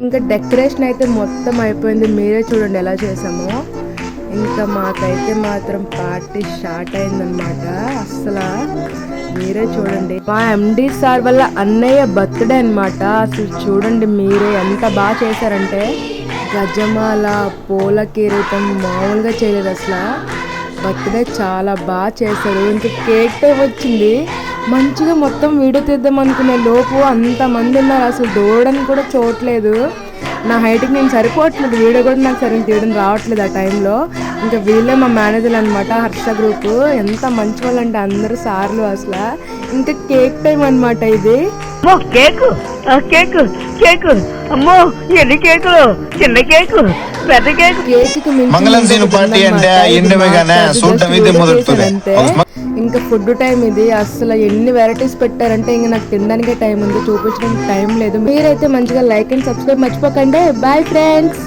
ఇంకా డెకరేషన్ అయితే మొత్తం అయిపోయింది. మీరే చూడండి ఎలా చేసామో. ఇంకా మాకైతే మాత్రం పార్టీ స్టార్ట్ అయిందనమాట. అసలు మీరే చూడండి, మా ఎండి సార్ వల్ల అన్నయ్య బర్త్డే అనమాట. అసలు చూడండి మీరే ఎంత బాగా చేశారంటే, గజమాల, పూల కిరీటం మామూలుగా చేయలేదు అసలు. బర్త్డే చాలా బాగా చేశారు. ఇంకా కేక్ టైం వచ్చింది. మంచిగా మొత్తం వీడియో తీద్దాం అనుకునే లోపు అంతమంది ఉన్నారు, అసలు దూడని కూడా చూడలేదు. నా హైట్కి నేను సరిపోవట్లేదు, వీడియో కూడా నాకు సరిగ్గా తీయడం రావట్లేదు ఆ టైంలో. ఇంకా వీళ్ళే మా మేనేజర్ అనమాట, హర్ష గ్రూప్. ఎంత మంచి వాళ్ళు అంటే అందరూ సార్లు అసలు. ఇంకా కేక్ టైం అనమాట ఇది. కేకు కేకు కేకు అమ్మో, ఎన్ని కేకులు, చిన్న కేకు, పెద్ద కేకు. కేక్ ఇంకా ఫుడ్ టైం ఇది. అసలు ఎన్ని వెరైటీస్ పెట్టారంటే ఇంకా నాకు తినడానికే టైం ఉంది, చూపించడానికి టైం లేదు. మీరైతే మంచిగా లైక్ అండ్ సబ్స్క్రైబ్ మర్చిపోకండి. Bye friends.